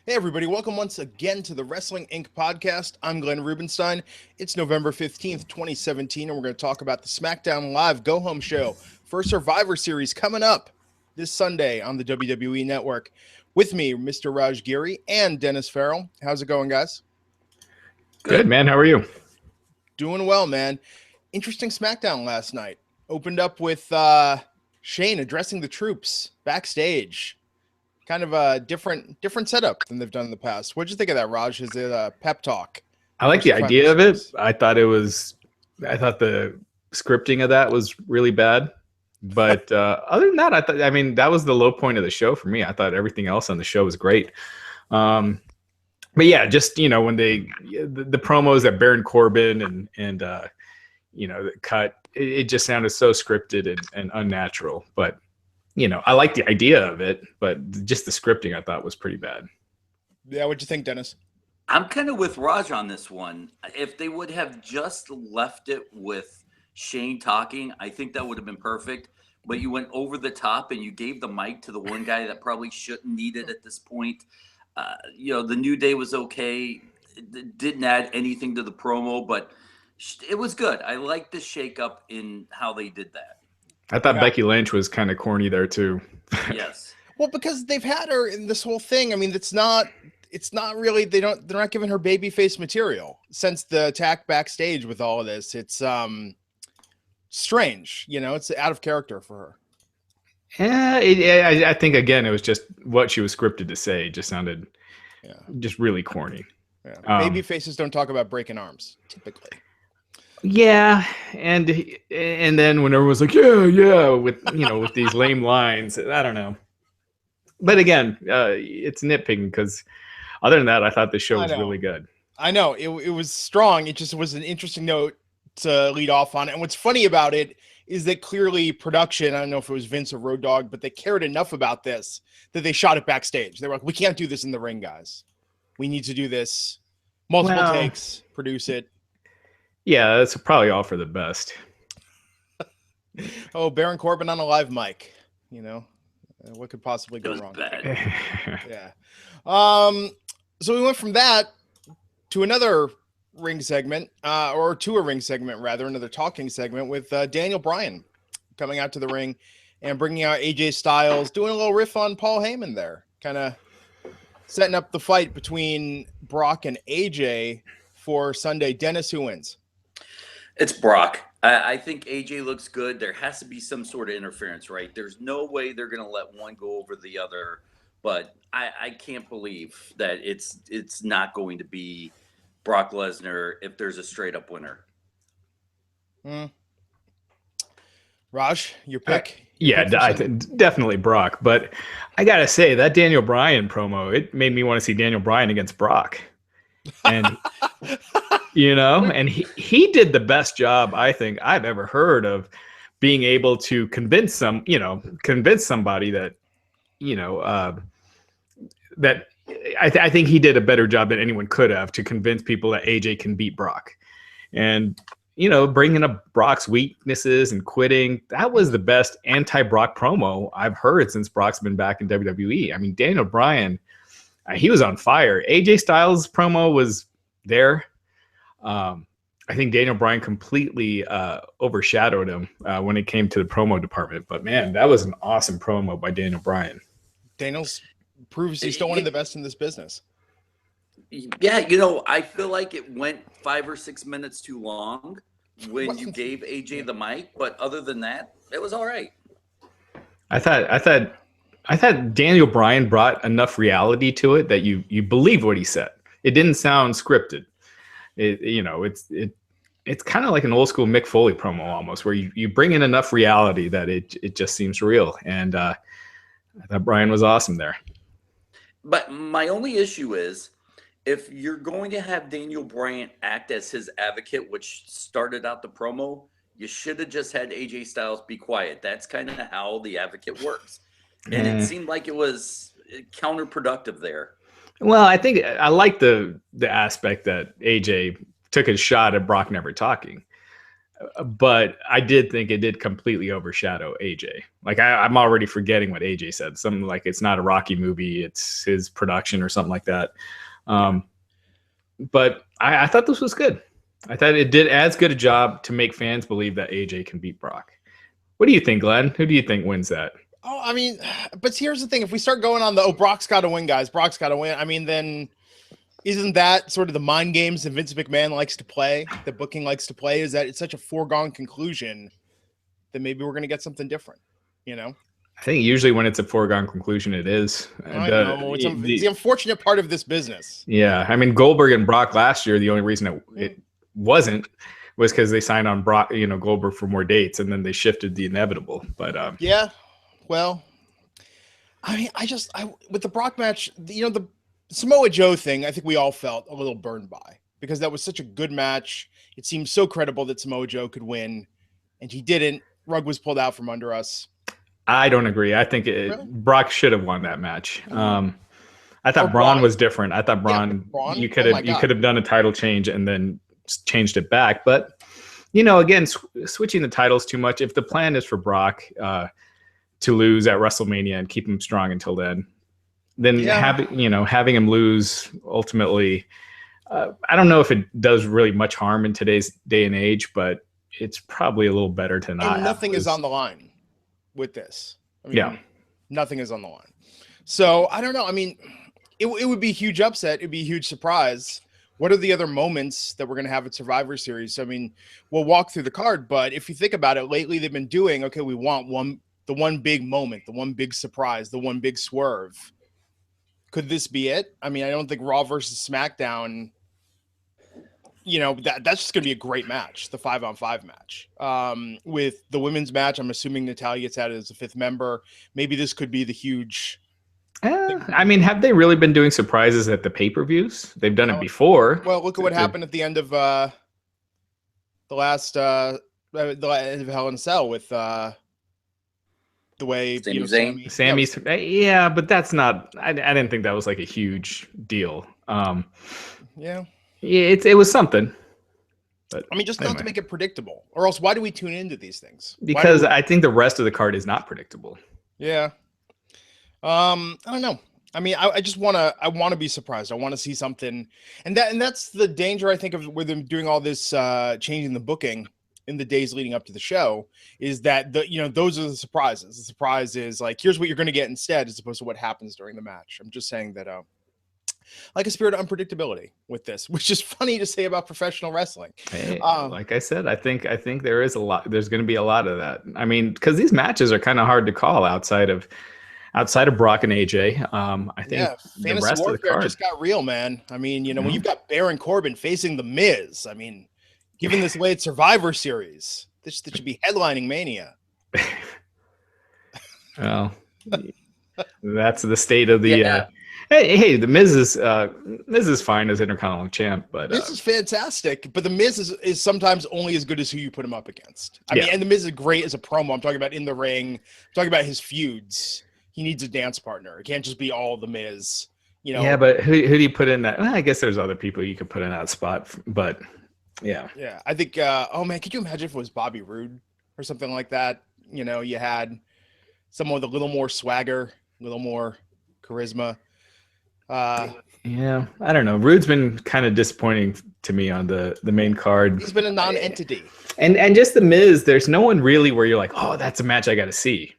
Hey everybody, welcome once again to the Wrestling Inc. podcast. I'm Glenn Rubenstein. It's November 15th, 2017, and we're going to talk about the SmackDown Live Go Home show for Survivor Series coming up this Sunday on the WWE Network. With me, Mr. Raj Giri and Dennis Farrell. How's it going, guys? Good, man. How are you? Doing well, man. Interesting SmackDown last night. Opened up with Shane addressing the troops backstage. Kind of a different setup than they've done in the past. What'd you think of that, Raj? Is it a pep talk? I like the idea of it. I thought the scripting of that was really bad. But other than that, that was the low point of the show for me. I thought everything else on the show was great. But yeah, just, when the promos that Baron Corbin and the cut, it just sounded so scripted and unnatural. But I like the idea of it, but just the scripting I thought was pretty bad. Yeah, what'd you think, Dennis? I'm kind of with Raj on this one. If they would have just left it with Shane talking, I think that would have been perfect. But you went over the top and you gave the mic to the one guy that probably shouldn't need it at this point. The New Day was okay. It didn't add anything to the promo, but it was good. I like the shakeup in how they did that. I thought Becky Lynch was kind of corny there too. Yes. Well, because they've had her in this whole thing. I mean, it's not really, they're not giving her babyface material since the attack backstage with all of this. It's strange, it's out of character for her. Yeah, I think again it was just what she was scripted to say. It just sounded just really corny. Yeah. Babyfaces don't talk about breaking arms typically. Yeah, and then when everyone's like, yeah, with with these lame lines, I don't know. But again, it's nitpicking because other than that, I thought the show was really good. I know it was strong. It just was an interesting note to lead off on. And what's funny about it is that clearly production, I don't know if it was Vince or Road Dogg, but they cared enough about this that they shot it backstage. They were like, we can't do this in the ring, guys. We need to do this multiple takes, produce it. Yeah, that's probably all for the best. Oh, Baron Corbin on a live mic. What could possibly go wrong? Yeah. So we went from that to another ring segment, or to a ring segment rather, another talking segment with Daniel Bryan coming out to the ring and bringing out AJ Styles, doing a little riff on Paul Heyman there, kind of setting up the fight between Brock and AJ for Sunday. Dennis, who wins? It's Brock. I think AJ looks good. There has to be some sort of interference, right? There's no way they're going to let one go over the other. But I can't believe that it's not going to be Brock Lesnar if there's a straight up winner. Raj, your pick? Definitely Brock. But I got to say, that Daniel Bryan promo, it made me want to see Daniel Bryan against Brock. And... and he did the best job I think I've ever heard of being able to convince somebody that, that I think he did a better job than anyone could have to convince people that AJ can beat Brock. And, bringing up Brock's weaknesses and quitting, that was the best anti-Brock promo I've heard since Brock's been back in WWE. I mean, Daniel Bryan, he was on fire. AJ Styles' promo was there. I think Daniel Bryan completely overshadowed him when it came to the promo department. But man, that was an awesome promo by Daniel Bryan. Daniel's proves he's still one of the best in this business. Yeah, I feel like it went 5 or 6 minutes too long when you gave AJ the mic. But other than that, it was all right. I thought Daniel Bryan brought enough reality to it that you believed what he said. It didn't sound scripted. It's kind of like an old school Mick Foley promo almost, where you bring in enough reality that it just seems real. And I thought Bryan was awesome there. But my only issue is, if you're going to have Daniel Bryan act as his advocate, which started out the promo, you should have just had AJ Styles be quiet. That's kind of how the advocate works. And it seemed like it was counterproductive there. Well, I think I like the aspect that AJ took a shot at Brock never talking. But I did think it did completely overshadow AJ. Like I'm already forgetting what AJ said. Something like it's not a Rocky movie, it's his production or something like that. But I thought this was good. I thought it did as good a job to make fans believe that AJ can beat Brock. What do you think, Glenn? Who do you think wins that? Oh, I mean, but here's the thing. If we start going on Brock's got to win, guys, Brock's got to win. I mean, then isn't that sort of the mind games that Vince McMahon likes to play, that booking likes to play, is that it's such a foregone conclusion that maybe we're going to get something different, you know? I think usually when it's a foregone conclusion, it is. I know. It's the unfortunate part of this business. Yeah. I mean, Goldberg and Brock last year, the only reason it wasn't was because they signed on Brock, Goldberg for more dates, and then they shifted the inevitable. But yeah, well, I mean, with the Brock match, the Samoa Joe thing, I think we all felt a little burned by, because that was such a good match. It seemed so credible that Samoa Joe could win, and he didn't. Rug was pulled out from under us. I don't agree. I think Really? Brock should have won that match. I thought Braun was different. I thought Braun, you could have done a title change and then changed it back. But again, switching the titles too much. If the plan is for Brock to lose at WrestleMania and keep him strong until then having him lose ultimately, I don't know if it does really much harm in today's day and age, but it's probably a little better to not. And nothing is on the line with this. I mean, yeah, nothing is on the line. So I don't know. I mean, it would be a huge upset. It'd be a huge surprise. What are the other moments that we're going to have at Survivor Series? I mean, we'll walk through the card, but if you think about it, lately they've been doing, okay, we want the one big moment, the one big surprise, the one big swerve. Could this be it? I mean, I don't think Raw versus SmackDown, that's just going to be a great match, the 5-on-5 match. With the women's match, I'm assuming Natalya gets added as a fifth member. Maybe this could be the huge... I mean, have they really been doing surprises at the pay-per-views? They've done it before. Well, look at what happened at the end of the last Hell in a Cell with the way Sammy's. Yeah, but that's not. I didn't think that was like a huge deal. Yeah, it was something. But I mean, just not to make it predictable, or else why do we tune into these things? Because I think the rest of the card is not predictable. Yeah. I don't know. I mean, I want to be surprised. I want to see something, and that's the danger, I think, of with them doing all this changing the booking in the days leading up to the show, is that those are the surprises. The surprise is like, here's what you're going to get instead, as opposed to what happens during the match. I'm just saying that like a spirit of unpredictability with this, which is funny to say about professional wrestling. Hey, like I said, I think there is a lot. There's going to be a lot of that. I mean, because these matches are kind of hard to call outside of Brock and AJ. I think the rest of the card just got real, man. I mean, when you've got Baron Corbin facing The Miz, I mean, given this late Survivor Series, this should be headlining Mania. Well, that's the state of the. Hey, The Miz is fine as Intercontinental Champ, but Miz is fantastic. But The Miz is sometimes only as good as who you put him up against. I mean, and The Miz is great as a promo. I'm talking about in the ring. I'm talking about his feuds. He needs a dance partner. It can't just be all The Miz. Yeah, but who do you put in that? Well, I guess there's other people you could put in that spot, but yeah. Yeah, I think. Oh man, could you imagine if it was Bobby Roode or something like that? You had someone with a little more swagger, a little more charisma. Yeah, I don't know. Rude's been kind of disappointing to me on the main card. He's been a non-entity. And just The Miz, there's no one really where you're like, oh, that's a match I got to see,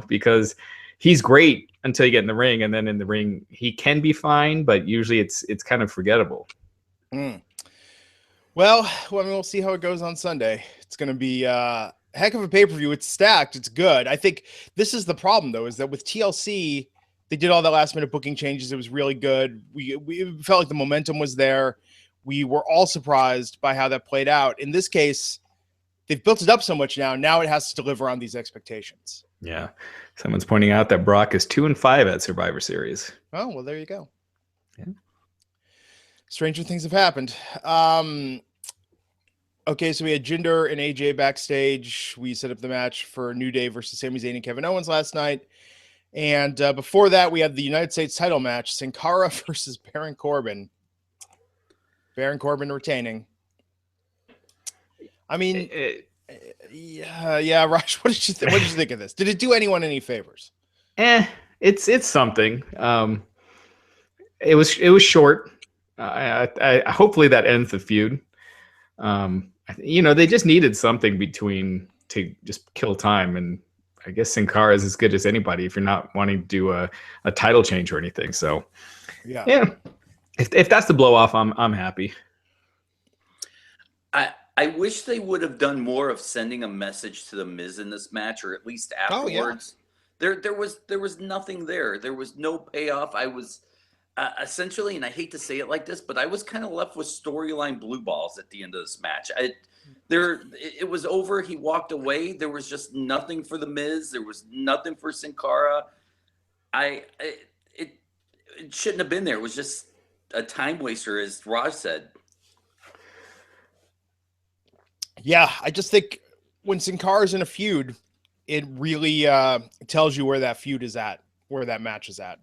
because he's great until you get in the ring, and then in the ring he can be fine, but usually it's kind of forgettable. Well, I mean, we'll see how it goes on Sunday. It's going to be a heck of a pay-per-view. It's stacked. It's good. I think this is the problem, though, is that with TLC, they did all the last-minute booking changes. It was really good. We felt like the momentum was there. We were all surprised by how that played out. In this case, they've built it up so much now. Now it has to deliver on these expectations. Yeah. Someone's pointing out that Brock is 2-5 at Survivor Series. Oh, well, there you go. Yeah. Stranger things have happened. Okay, so we had Jinder and AJ backstage. We set up the match for New Day versus Sami Zayn and Kevin Owens last night. And before that, we had the United States title match, Sin Cara versus Baron Corbin. Baron Corbin retaining. I mean, yeah, Raj, what did you think of this? Did it do anyone any favors? It's something. It was short. I hopefully that ends the feud. They just needed something between to just kill time, and I guess Sin Cara is as good as anybody if you're not wanting to do a title change or anything. So yeah. If that's the blow off, I'm happy. I wish they would have done more of sending a message to the Miz in this match, or at least afterwards. Oh, yeah. There was nothing there. There was no payoff. I was essentially, and I hate to say it like this, but I was kind of left with storyline blue balls at the end of this match. It was over. He walked away. There was just nothing for the Miz. There was nothing for Sin Cara. It shouldn't have been there. It was just a time waster, as Raj said. Yeah, I just think when Sin Cara's in a feud, it really tells you where that feud is at, where that match is at.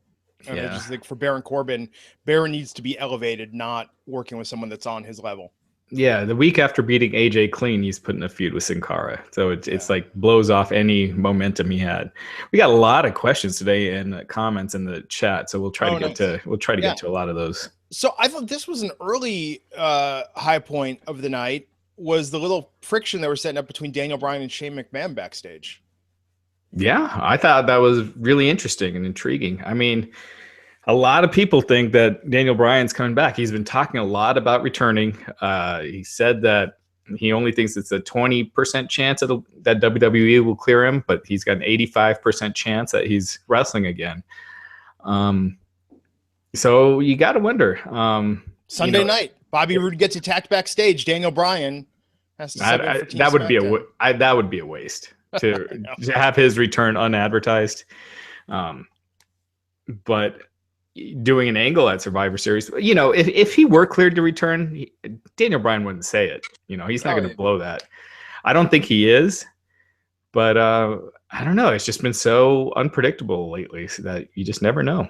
And I just think for Baron Corbin, Baron needs to be elevated, not working with someone that's on his level. Yeah, the week after beating AJ clean, he's put in a feud with Sin Cara. So it's like blows off any momentum he had. We got a lot of questions today and comments in the chat, so we'll try to get to a lot of those. So I thought this was an early high point of the night. Was the little friction they were setting up between Daniel Bryan and Shane McMahon backstage. Yeah, I thought that was really interesting and intriguing. I mean, a lot of people think that Daniel Bryan's coming back. He's been talking a lot about returning. He said that he only thinks it's a 20% chance that WWE will clear him, but he's got an 85% chance that he's wrestling again. So you got to wonder. Sunday night, Bobby Roode gets attacked backstage. Daniel Bryan has to that would be a waste to have his return unadvertised. But doing an angle at Survivor Series, if he were cleared to return, Daniel Bryan wouldn't say it. He's not going to blow that. I don't think he is, but I don't know. It's just been so unpredictable lately so that you just never know.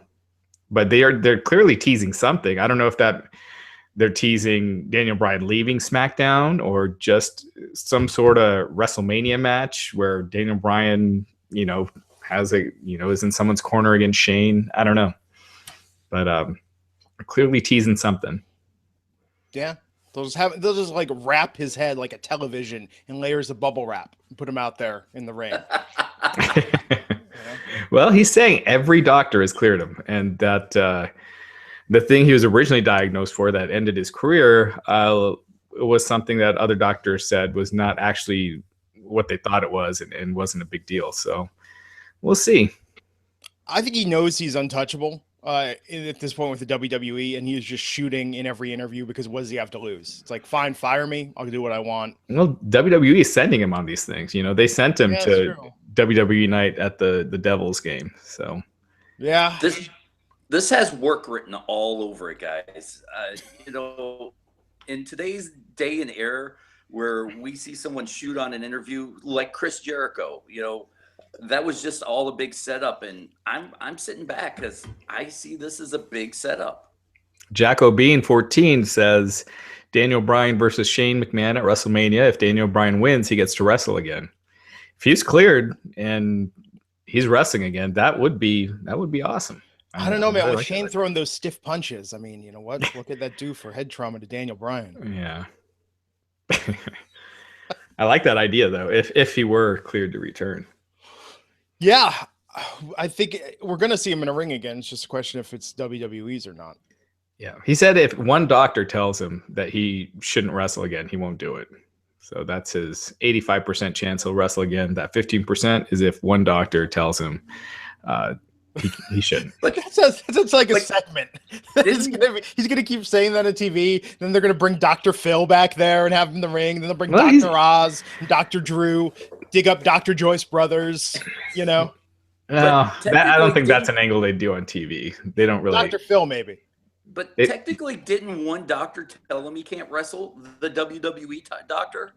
But they're clearly teasing something. I don't know if they're teasing Daniel Bryan leaving SmackDown or just some sort of WrestleMania match where Daniel Bryan, has is in someone's corner against Shane. I don't know, but clearly teasing something. Yeah, they'll just like wrap his head like a television in layers of bubble wrap and put him out there in the ring. Well, he's saying every doctor has cleared him, and that the thing he was originally diagnosed for that ended his career was something that other doctors said was not actually what they thought it was and wasn't a big deal. So we'll see. I think he knows he's untouchable at this point with the WWE, and he is just shooting in every interview because what does he have to lose? It's like, fine, fire me. I'll do what I want. Well, WWE is sending him on these things. They sent him to WWE night at the Devils game. So yeah. This has work written all over it, guys. In today's day and era where we see someone shoot on an interview like Chris Jericho, that was just all a big setup. And I'm sitting back because I see this as a big setup. Jacko Bean 14 says Daniel Bryan versus Shane McMahon at WrestleMania. If Daniel Bryan wins, he gets to wrestle again. If he's cleared and he's wrestling again, that would be awesome. I don't know, man. With Shane throwing those stiff punches, I mean, what could that do for head trauma to Daniel Bryan? Yeah. I like that idea, though, if he were cleared to return. Yeah. I think we're going to see him in a ring again. It's just a question if it's WWE's or not. Yeah. He said if one doctor tells him that he shouldn't wrestle again, he won't do it. So that's his 85% chance he'll wrestle again. That 15% is if one doctor tells him he shouldn't. Like that's like a segment. He's gonna keep saying that on TV. Then they're gonna bring Dr. Phil back there and have him in the ring. Then they'll bring Dr. Oz and Dr. Drew, dig up Dr. Joyce Brothers. No, I don't think that's an angle they do on TV. They don't really. Dr. Phil maybe. But technically, didn't one doctor tell him he can't wrestle? The WWE doctor.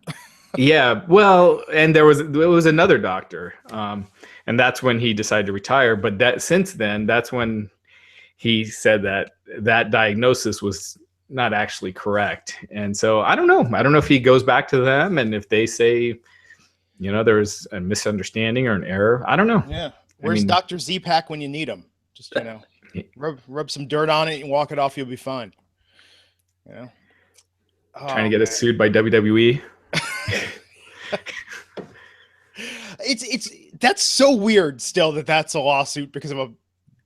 Yeah, well, and there was another doctor, and that's when he decided to retire. But since then, that's when he said that diagnosis was not actually correct. And so I don't know. I don't know if he goes back to them and if they say, there's a misunderstanding or an error. I don't know. Yeah. Where's Dr. Z-Pack when you need him? Just, rub some dirt on it and walk it off. You'll be fine. Trying to get us sued by WWE. That's so weird still that's a lawsuit because of a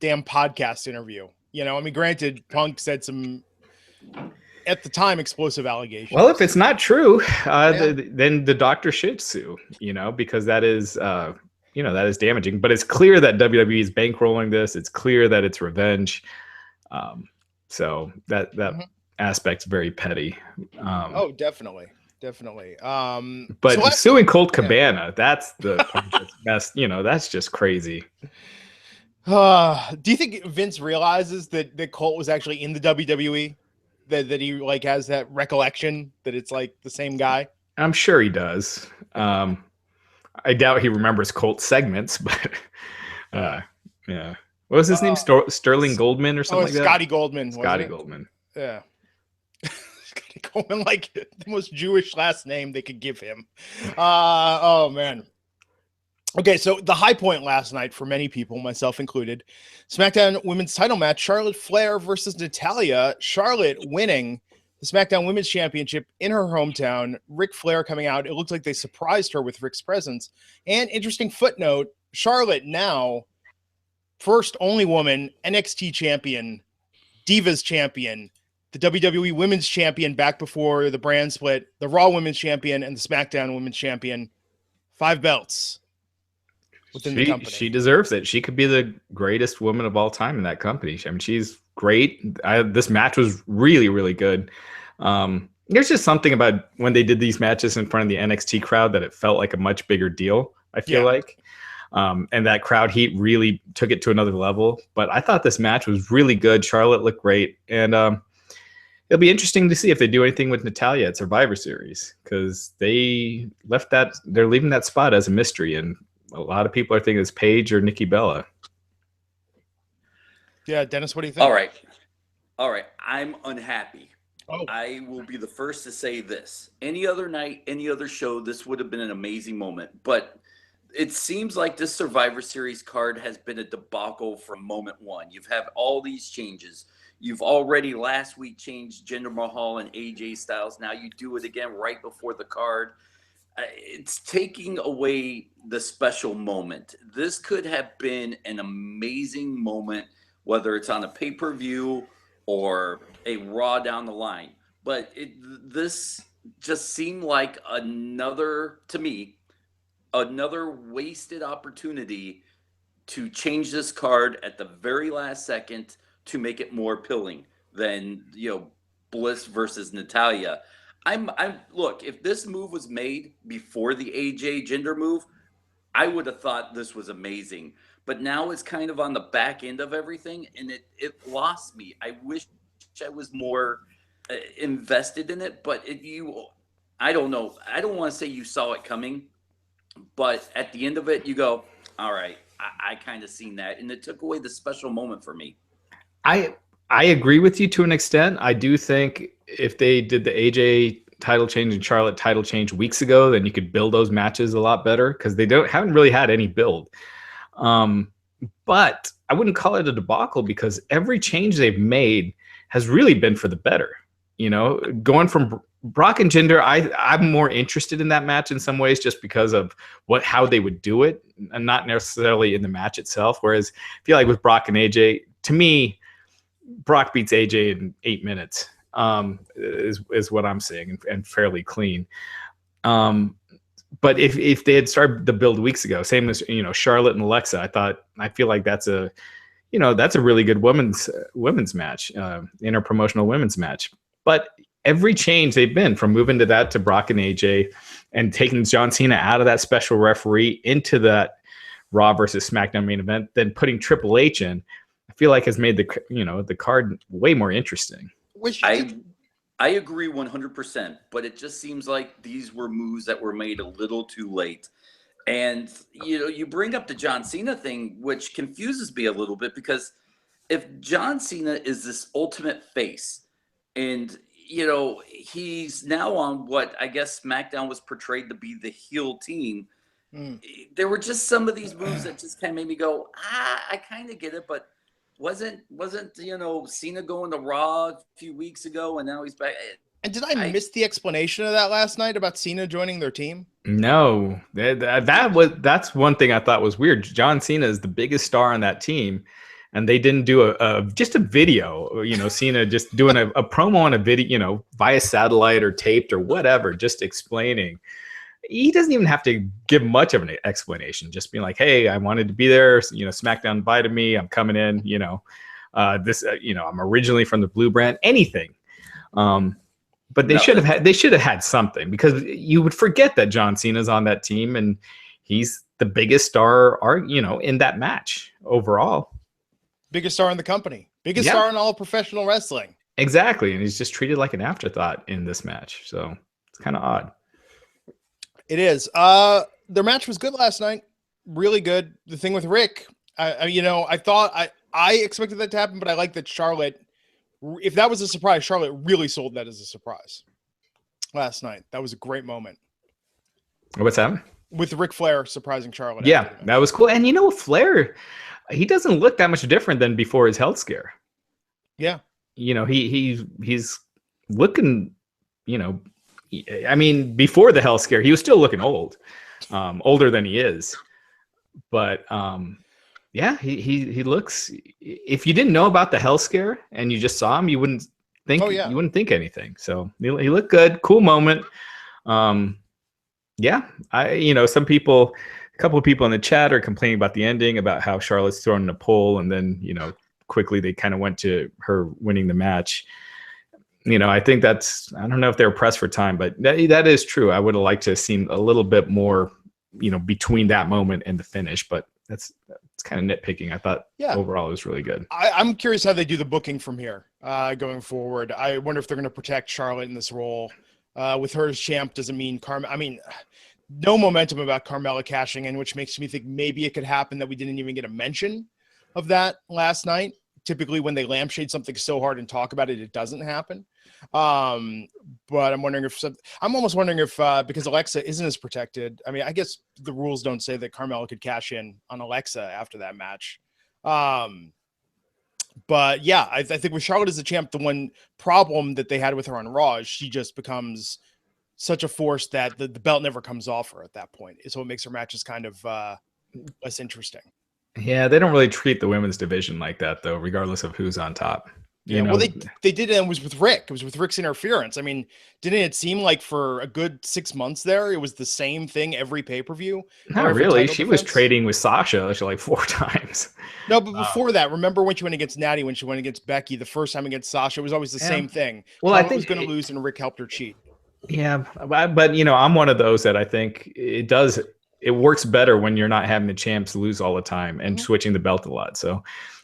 damn podcast interview. Granted, Punk said some at the time explosive allegations. Well, if it's not true, then the doctor should sue, because that is that is damaging. But it's clear that WWE is bankrolling this. It's clear that it's revenge. So that aspect's very petty. Definitely. But so suing Colt Cabana, that's the best. That's just crazy. Do you think Vince realizes that Colt was actually in the WWE? That he has that recollection that it's the same guy? I'm sure he does. I doubt he remembers Colt segments, but yeah. What was his name? Sterling Goldman or something like that? Scotty Goldman. Scotty Goldman. Yeah. Scotty Goldman, the most Jewish last name they could give him. Oh, man. Okay, so the high point last night for many people, myself included, SmackDown Women's title match, Charlotte Flair versus Natalya. Charlotte winning the SmackDown Women's Championship in her hometown. Ric Flair coming out. It looked like they surprised her with Ric's presence. And interesting footnote, Charlotte now, first only woman, NXT champion, Divas champion, the WWE Women's Champion back before the brand split, the Raw Women's Champion, and the SmackDown Women's Champion. 5 belts. The company. She deserves it. She could be the greatest woman of all time in that company. I mean, she's great. This match was really, really good. There's just something about when they did these matches in front of the NXT crowd that it felt like a much bigger deal, I feel like. And that crowd heat really took it to another level. But I thought this match was really good. Charlotte looked great. And it'll be interesting to see if they do anything with Natalya at Survivor Series, because they're leaving that spot as a mystery. And a lot of people are thinking it's Paige or Nikki Bella. Yeah, Dennis, what do you think? All right. I'm unhappy. I will be the first to say this. Any other night, any other show, this would have been an amazing moment. But it seems like this Survivor Series card has been a debacle from moment one. You've had all these changes. You've already last week changed Jinder Mahal and AJ Styles. Now you do it again right before the card. It's taking away the special moment. This could have been an amazing moment, whether it's on a pay-per-view or a Raw down the line. But this just seemed like another wasted opportunity to change this card at the very last second to make it more appealing than, Bliss versus Natalya. Look, if this move was made before the AJ Jinder move, I would have thought this was amazing. But now it's kind of on the back end of everything, and it lost me. I wish I was more invested in it, but I don't know. I don't want to say you saw it coming, but at the end of it, you go, all right, I kind of seen that, and it took away the special moment for me. I agree with you to an extent. I do think if they did the AJ title change and Charlotte title change weeks ago, then you could build those matches a lot better, because they haven't really had any build. But I wouldn't call it a debacle, because every change they've made has really been for the better. Going from Brock and Jinder, I'm more interested in that match in some ways, just because of how they would do it, and not necessarily in the match itself. Whereas I feel like with Brock and AJ, to me, Brock beats AJ in 8 minutes, is what I'm seeing, and fairly clean. But if they had started the build weeks ago, same as Charlotte and Alexa, I feel like that's a really good women's match, interpromotional women's match. But every change they've been from moving to that to Brock and AJ, and taking John Cena out of that special referee into that Raw versus SmackDown main event, then putting Triple H in, I feel like has made the card way more interesting. I agree 100%, but it just seems like these were moves that were made a little too late. And, you bring up the John Cena thing, which confuses me a little bit, because if John Cena is this ultimate face, And, you know, he's now on what I guess SmackDown was portrayed to be the heel team. There were just some of these moves that just kind of made me go, I kind of get it, but wasn't you know, Cena going to Raw a few weeks ago and now he's back. And did I miss the explanation of that last night about Cena joining their team? No, that's one thing I thought was weird. John Cena is the biggest star on that team, and they didn't do just a video. You know, Cena just doing a promo on a video, you know, via satellite or taped or whatever, just explaining. He doesn't even have to give much of an explanation. Just being like, "Hey, I wanted to be there. You know, SmackDown invited me. I'm coming in. You know, you know, I'm originally from the Blue Brand. Anything." But they should have had something, because you would forget that John Cena's on that team and he's the biggest star, you know, in that match overall. Biggest star in the company. Biggest star in all of professional wrestling. Exactly. And he's just treated like an afterthought in this match. So it's kind of odd. It is. Their match was good last night. Really good. The thing with Rick, you know, I thought I expected that to happen, but I like that Charlotte, if that was a surprise, Charlotte really sold that as a surprise last night. That was a great moment. What's that? With Ric Flair surprising Charlotte. Yeah, that was cool. And you know, Flair, he doesn't look that much different than before his health scare. Yeah. You know, he's looking, you know, I mean, before the health scare, he was still looking old, older than he is. But yeah, he looks. If you didn't know about the health scare and you just saw him, you wouldn't think you wouldn't think anything. So he looked good, cool moment. Yeah, you know, a couple of people in the chat are complaining about the ending, about how Charlotte's thrown in a pole, and then, you know, quickly they kind of went to her winning the match. You know, I think I don't know if they're pressed for time, but that is true. I would have liked to have seen a little bit more, you know, between that moment and the finish, but it's kind of nitpicking. I thought overall it was really good. I'm curious how they do the booking from here going forward. I wonder if they're going to protect Charlotte in this role. With her as champ doesn't mean no momentum about Carmella cashing in, which makes me think maybe it could happen that we didn't even get a mention of that last night. Typically when they lampshade something so hard and talk about it, it doesn't happen. But I'm almost wondering if because Alexa isn't as protected. I mean, I guess the rules don't say that Carmella could cash in on Alexa after that match. But yeah, I think with Charlotte as the champ, the one problem that they had with her on Raw is she just becomes such a force that the belt never comes off her at that point. So it makes her matches kind of less interesting. Yeah, they don't really treat the women's division like that, though, regardless of who's on top. You know? Well, they did it, and it was with Rick. It was with Rick's interference. I mean, didn't it seem like for a good 6 months there, it was the same thing every pay-per-view? Not really. She was trading with Sasha like 4 times. No, but before that, remember when she went against Natty, when she went against Becky, the first time against Sasha, it was always the same thing. Well, Charlotte I think was going to lose, and Rick helped her cheat. Yeah, but you know, I'm one of those that I think it works better when you're not having the champs lose all the time and switching the belt a lot. So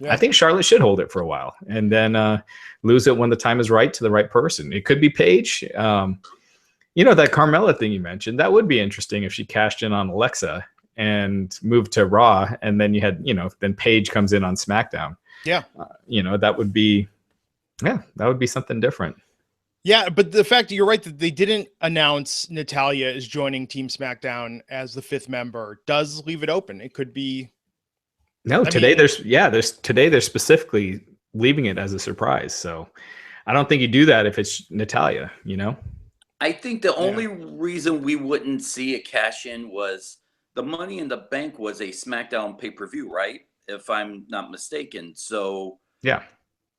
I think Charlotte should hold it for a while and then lose it when the time is right to the right person. It could be Paige. You know, that Carmella thing you mentioned, that would be interesting if she cashed in on Alexa and moved to Raw. And then you had, you know, then Paige comes in on SmackDown. Yeah. You know, that would be something different. Yeah, but the fact that you're right that they didn't announce Natalya is joining Team SmackDown as the 5th member does leave it open. It could be. No, they're specifically leaving it as a surprise. So I don't think you do that if it's Natalya, you know? I think the only reason we wouldn't see a cash in was the Money in the Bank was a SmackDown pay-per-view, right? If I'm not mistaken. So yeah.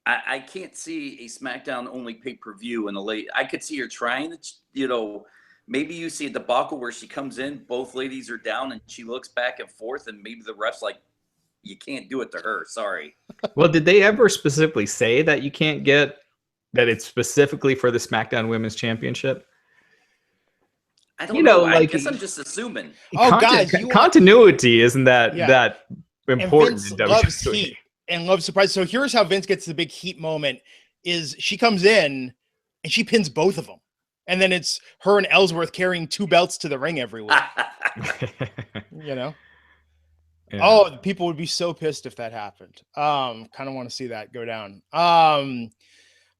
I can't see a SmackDown only pay-per-view in the late. I could see her trying to, you know, maybe you see a debacle where she comes in, both ladies are down, and she looks back and forth, and maybe the ref's like, you can't do it to her. Sorry. Well, did they ever specifically say that you can't get that it's specifically for the SmackDown Women's Championship? I don't know. I guess I'm just assuming. Oh, guys, continuity isn't that important in WWE. Loves heat. And love surprise. So here's how Vince gets the big heat moment is she comes in and she pins both of them. And then it's her and Ellsworth carrying 2 belts to the ring every week. You know? Yeah. Oh, people would be so pissed if that happened. Kind of want to see that go down.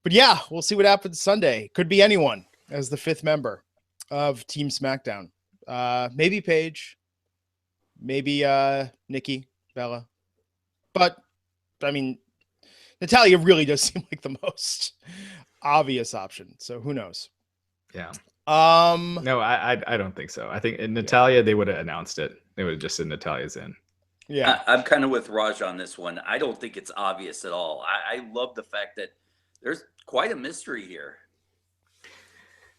But yeah, we'll see what happens Sunday. Could be anyone as the 5th member of Team SmackDown. Maybe Paige, maybe Nikki Bella, but I mean, Natalya really does seem like the most obvious option. So who knows? Yeah. No, I don't think so. I think in Natalya, they would have announced it. They would have just said Natalya's in. Yeah. I'm kind of with Raj on this one. I don't think it's obvious at all. I love the fact that there's quite a mystery here.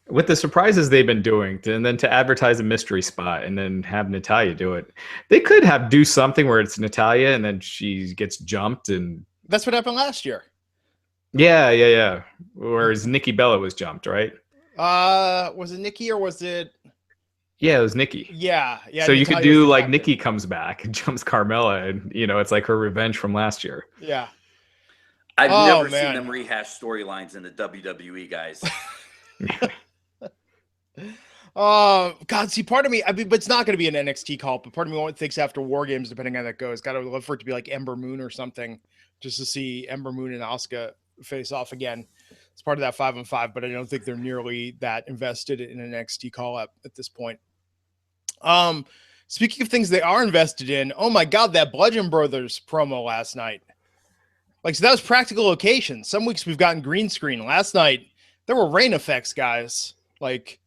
With the surprises they've been doing, and then to advertise a mystery spot and then have Natalya do it, they could do something where it's Natalya and then she gets jumped, and that's what happened last year. Yeah. Whereas Nikki Bella was jumped, right? Was it Nikki or was it? Yeah, it was Nikki. Yeah. So you could do like Nikki comes back and jumps Carmella, and it's like her revenge from last year. Yeah. I've never seen them rehash storylines in the WWE, guys. God, see, part of me, but it's not going to be an NXT call, but part of me thinks after War Games, depending on how that goes, got to love for it to be like Ember Moon or something, just to see Ember Moon and Asuka face off again. It's part of that 5-on-5, but I don't think they're nearly that invested in an NXT call up at this point. Speaking of things they are invested in, oh my God, that Bludgeon Brothers promo last night. Like, so that was practical location. Some weeks we've gotten green screen. Last night, there were rain effects, guys. Like,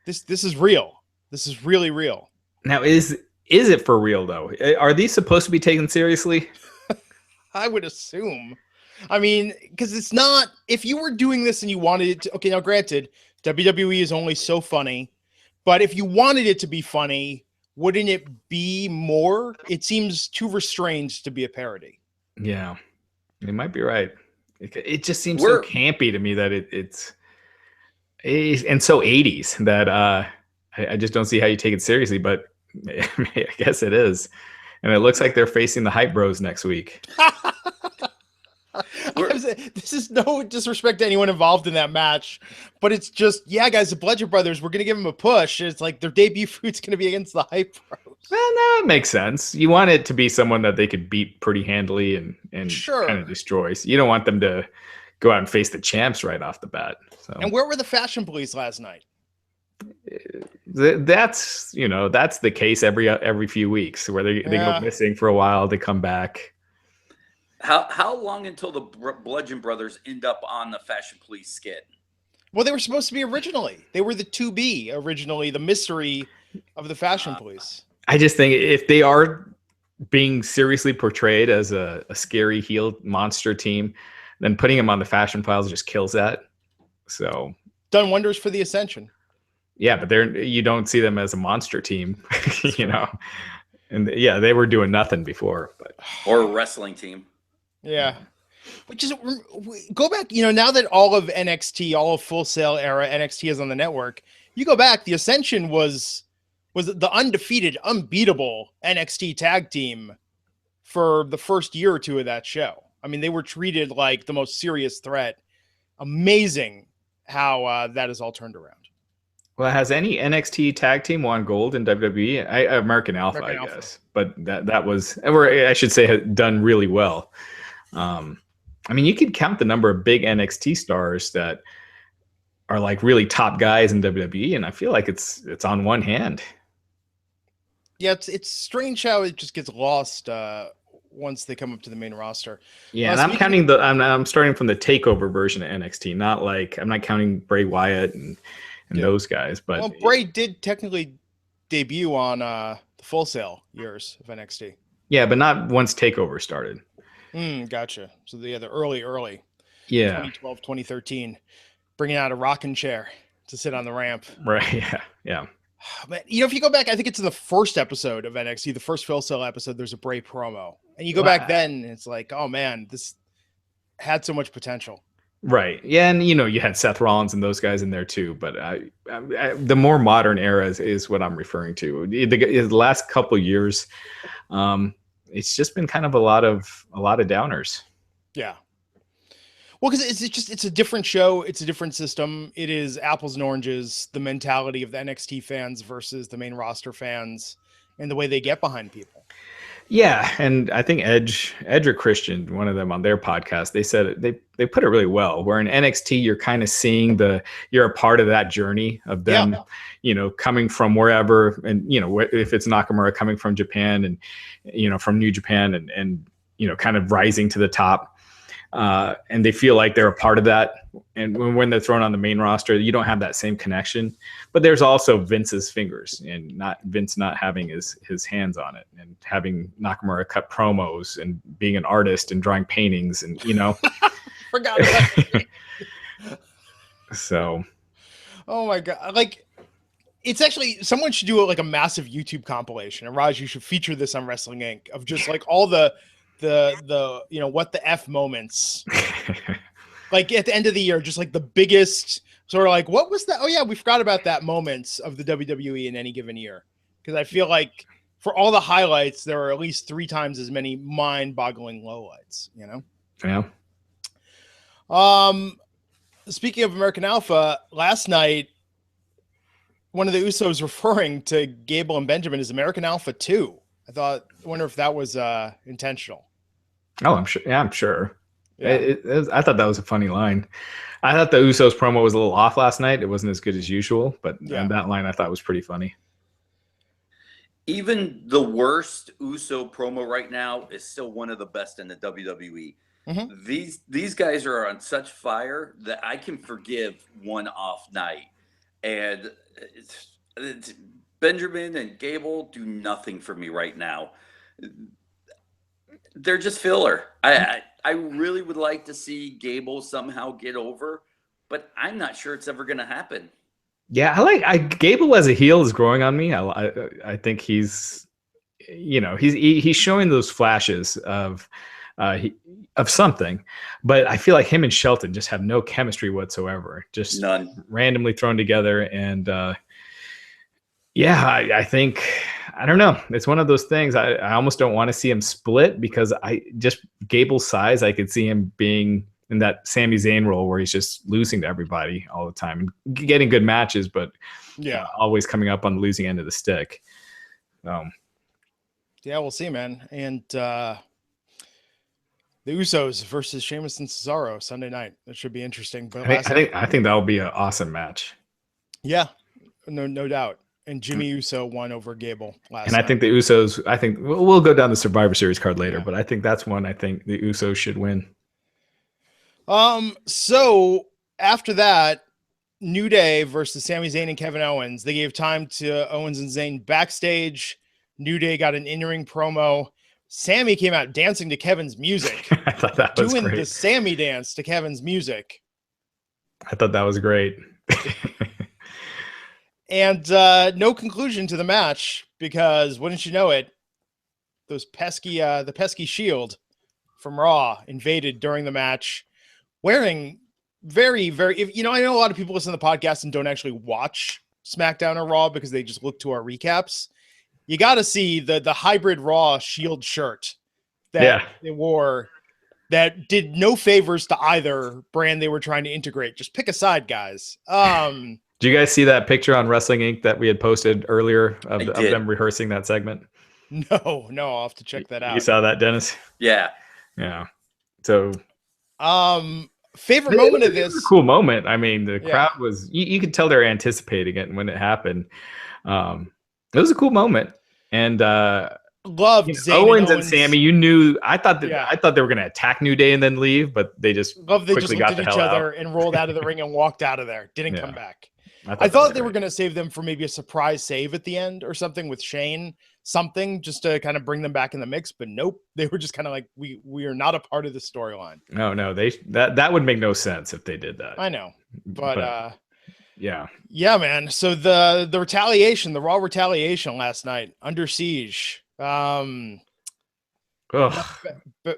this is real. This is really real. Now, is it for real, though? Are these supposed to be taken seriously? I would assume. I mean, because it's not, if you were doing this and you wanted it to, okay, now granted, WWE is only so funny, but if you wanted it to be funny, wouldn't it be more? It seems too restrained to be a parody. Yeah, you might be right. It just seems so campy to me that it's and so 80s that I just don't see how you take it seriously, but I guess it is. And it looks like they're facing the Hype Bros next week. This is no disrespect to anyone involved in that match, but it's just, yeah, guys, the Bludgeon Brothers, we're going to give them a push. It's like their debut feud's going to be against the Hype Bros. Well, no, it makes sense. You want it to be someone that they could beat pretty handily and sure, kind of destroy. So you don't want them to go out and face the champs right off the bat. So. And where were the Fashion Police last night? That's the case every few weeks where they go missing for a while, they come back. How long until the Bludgeon Brothers end up on the Fashion Police skit? Well, they were supposed to be originally. They were the 2B originally, the mystery of the Fashion Police. I just think if they are being seriously portrayed as a scary heel monster team, then putting them on the Fashion Files just kills that. So done wonders for the Ascension. Yeah, but you don't see them as a monster team, And yeah, they were doing nothing before, or a wrestling team. Yeah. Which is, go back, now that all of NXT, all of Full Sail era NXT is on the network, you go back, the Ascension was the undefeated, unbeatable NXT tag team for the first year or two of that show. I mean, they were treated like the most serious threat. Amazing how that has all turned around. Well, has any NXT tag team won gold in WWE? American Alpha, I guess. But that was, or I should say, had done really well. I mean, you could count the number of big NXT stars that are like really top guys in WWE, and I feel like it's on one hand. Yeah, it's strange how it just gets lost once they come up to the main roster. Yeah, and I'm counting I'm starting from the takeover version of NXT, not like I'm not counting Bray Wyatt and those guys. But Bray did technically debut on the Full Sail years of NXT. Yeah, but not once takeover started. Gotcha. So the early. Yeah. 2012, 2013, bringing out a rocking chair to sit on the ramp. Right. Yeah. But if you go back, I think it's in the first episode of NXT, the first Full Sail episode, there's a Bray promo. And you go back then, it's like, oh man, this had so much potential. Right. Yeah, and you had Seth Rollins and those guys in there too. But the more modern era is what I'm referring to. The last couple of years, it's just been kind of a lot of downers. Yeah. Well, because it's a different show. It's a different system. It is apples and oranges, the mentality of the NXT fans versus the main roster fans and the way they get behind people. Yeah, and I think Edge or Christian, one of them on their podcast, they said they put it really well. Where in NXT, you're kind of seeing you're a part of that journey of them, coming from wherever, and if it's Nakamura coming from Japan and from New Japan and kind of rising to the top. And they feel like they're a part of that. And when they're thrown on the main roster, you don't have that same connection. But there's also Vince's fingers, and Vince not having his hands on it, and having Nakamura cut promos and being an artist and drawing paintings, and Forgot about that. So, oh my god! Like, it's actually, someone should do like a massive YouTube compilation, and Raj, you should feature this on Wrestling Inc. of just like all the what the F moments, like at the end of the year, just like the biggest sort of like, what was that? Oh yeah, we forgot about that moments of the WWE in any given year. Because I feel like for all the highlights, there are at least 3 times as many mind-boggling lowlights, Yeah. Speaking of American Alpha, last night, one of the Usos referring to Gable and Benjamin as American Alpha 2. I wonder if that was intentional. Oh, I'm sure. Yeah, I'm sure. Yeah. I thought that was a funny line. I thought the Usos promo was a little off last night. It wasn't as good as usual, but that line I thought was pretty funny. Even the worst Uso promo right now is still one of the best in the WWE. Mm-hmm. These guys are on such fire that I can forgive one off night. And it's Benjamin and Gable do nothing for me right now. They're just filler. I really would like to see Gable somehow get over, but I'm not sure it's ever going to happen. Yeah, Gable as a heel is growing on me. I think he's showing those flashes of something, but I feel like him and Shelton just have no chemistry whatsoever. Just none, randomly thrown together, and I think, I don't know. It's one of those things. I almost don't want to see him split, because Gable's size, I could see him being in that Sami Zayn role where he's just losing to everybody all the time and getting good matches, but always coming up on the losing end of the stick. Yeah, we'll see, man. And the Usos versus Sheamus and Cesaro Sunday night. That should be interesting. But I think that will be an awesome match. Yeah, no doubt. And Jimmy Uso won over Gable last night. I think the Usos, we'll go down the Survivor Series card later, but I think that's one I think the Usos should win. So after that, New Day versus Sami Zayn and Kevin Owens. They gave time to Owens and Zayn backstage. New Day got an in-ring promo. Sammy came out dancing to Kevin's music. I thought that was doing great. the Sammy dance to Kevin's music. I thought that was great. And no conclusion to the match, because wouldn't you know it, those the pesky Shield from Raw invaded during the match, wearing very, very, I know a lot of people listen to the podcast and don't actually watch SmackDown or Raw because they just look to our recaps. You got to see the hybrid Raw Shield shirt that they wore that did no favors to either brand they were trying to integrate. Just pick a side, guys. Did you guys see that picture on Wrestling Inc. that we had posted earlier of them rehearsing that segment? No, I'll have to check that out. You saw that, Dennis? Yeah. So, favorite moment of this? It was a cool moment. I mean, the crowd was, you could tell they're anticipating it, and when it happened, it was a cool moment. And loved Owens and Sammy. You knew, I thought they were going to attack New Day and then leave, but they just quickly just got at each other and rolled out of the ring and walked out of there. Didn't come back. I thought they were going to save them for maybe a surprise save at the end or something with Shane, just to kind of bring them back in the mix. But nope, they were just kind of like, we are not a part of the storyline. No, that would make no sense if they did that. I know, but yeah, man. So the retaliation, the Raw retaliation last night, Under Siege.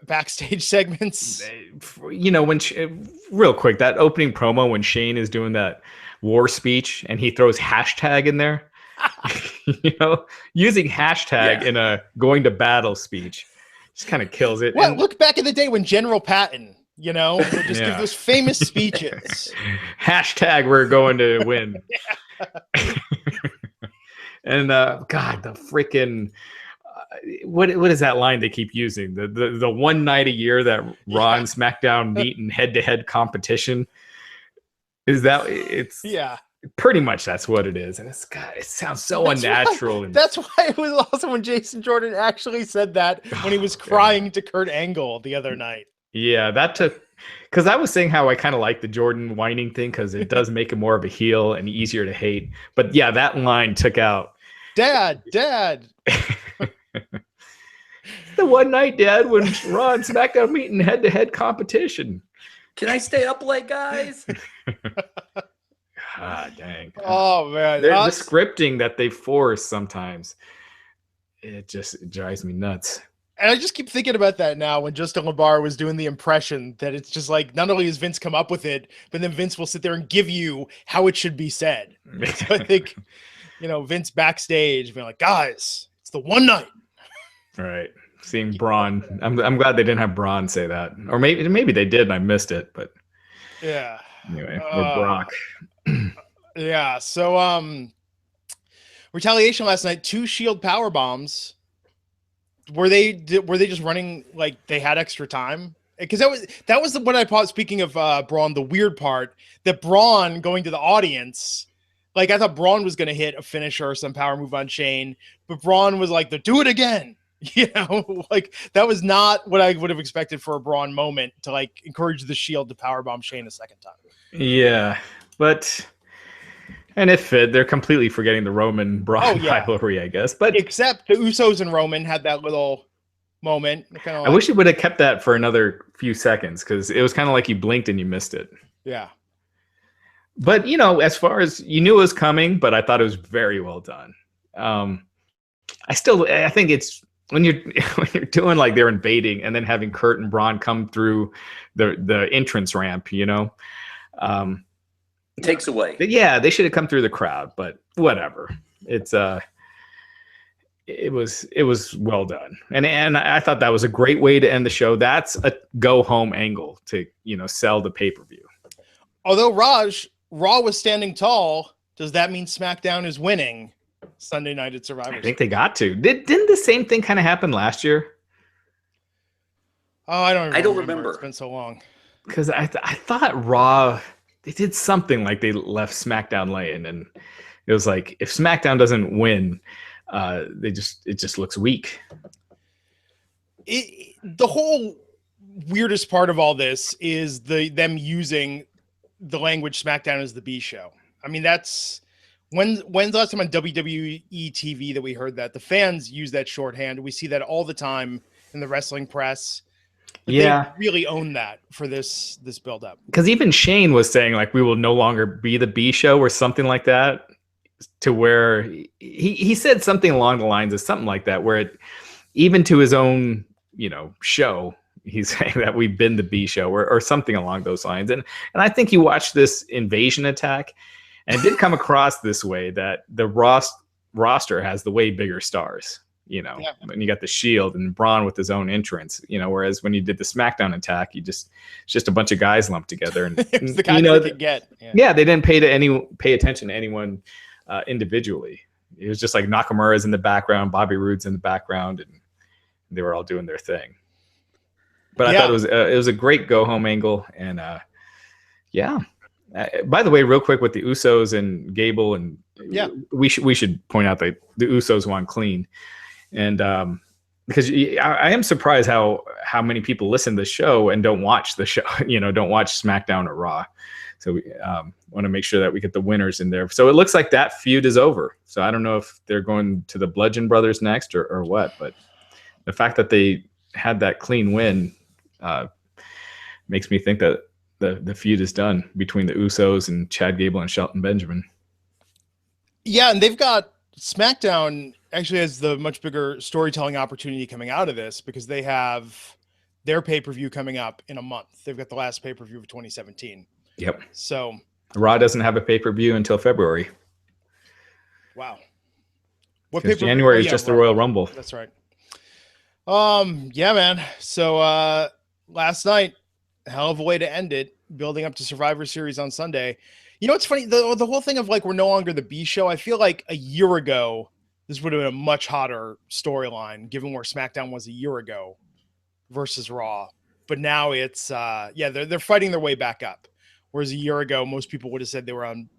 Backstage segments. When real quick, that opening promo when Shane is doing that war speech and he throws hashtag in there, using hashtag in a going to battle speech, just kind of kills it. Well, look back in the day when General Patton, would just give those famous speeches. Hashtag we're going to win. And God, the freaking what is that line they keep using? The one night a year that Raw and SmackDown meet in head-to-head competition. Is that it's pretty much that's what it is, and it sounds so unnatural. That's why it was awesome when Jason Jordan actually said that when he was crying to Kurt Angle the other night. Yeah, that took because I was saying how I kind of like the Jordan whining thing because it does make him more of a heel and easier to hate. But yeah, that line took out Dad. The one night, Dad, when Raw and SmackDown meet in head-to-head competition. Can I stay up late, guys? Ah, dang. Oh, man. The scripting that they force sometimes, it drives me nuts. And I just keep thinking about that now when Justin LaBar was doing the impression that it's just like, not only has Vince come up with it, but then Vince will sit there and give you how it should be said. So I think, Vince backstage being like, guys, it's the one night. Right. Seeing Braun. I'm glad they didn't have Braun say that. Or maybe they did and I missed it, but yeah. Anyway, with Brock. Yeah. So retaliation last night, 2 Shield power bombs. Were they just running like they had extra time? Because that was what I thought. Speaking of Braun, the weird part that Braun going to the audience, like I thought Braun was going to hit a finisher or some power move on Shane, but Braun was like, "Do it again." Like that was not what I would have expected for a Braun moment to like encourage the Shield to powerbomb Shane a second time. Yeah, and if they're completely forgetting the Roman Braun rivalry, I guess. But except the Usos and Roman had that little moment. I wish it would have kept that for another few seconds because it was kind of like you blinked and you missed it. Yeah. But as far as you knew it was coming, but I thought it was very well done. I think it's when you're doing like they're invading and then having Kurt and Braun come through the entrance ramp, It takes away. Yeah, they should have come through the crowd, but whatever. It was well done. And I thought that was a great way to end the show. That's a go home angle to, sell the pay-per-view. Although Raw was standing tall, does that mean SmackDown is winning Sunday night at Survivor Series? I think they got to. Didn't the same thing kind of happen last year? Oh, I don't remember. It's been so long. Because I thought Raw, they did something like they left SmackDown laying, and it was like if SmackDown doesn't win, it just looks weak. The whole weirdest part of all this is them using the language SmackDown is the B show. I mean, that's when's the last time on WWE TV that we heard that? The fans use that shorthand. We see that all the time in the wrestling press. But they really own that for this build up. Because even Shane was saying like we will no longer be the B show or something like that. To where he said something along the lines of something like that, where even to his own show, he's saying that we've been the B show or something along those lines. And I think you watched this invasion attack and it did come across this way that the roster has the way bigger stars. And you got the Shield and Braun with his own entrance, whereas when you did the SmackDown attack, it's just a bunch of guys lumped together. And it's the guys they could get. Yeah, they didn't pay attention to anyone individually. It was just like Nakamura's in the background, Bobby Roode's in the background, and they were all doing their thing. But I thought it was a great go home angle, and by the way, real quick with the Usos and Gable, and we should point out that the Usos won clean. And because I am surprised how many people listen to the show and don't watch the show, don't watch SmackDown or Raw. So we want to make sure that we get the winners in there. So it looks like that feud is over. So I don't know if they're going to the Bludgeon Brothers next or what, but the fact that they had that clean win makes me think that the feud is done between the Usos and Chad Gable and Shelton Benjamin. Yeah, and they've got SmackDown actually has the much bigger storytelling opportunity coming out of this because they have their pay-per-view coming up in a month. They've got the last pay-per-view of 2017. Yep. So Raw doesn't have a pay-per-view until February. Wow. What pay-per-view? January is just the Royal Rumble. That's right. Yeah, man. So last night, hell of a way to end it, building up to Survivor Series on Sunday. It's funny, the whole thing of like we're no longer the B show. I feel like a year ago this would have been a much hotter storyline given where SmackDown was a year ago versus Raw. But now it's they're fighting their way back up. Whereas a year ago, most people would have said they were on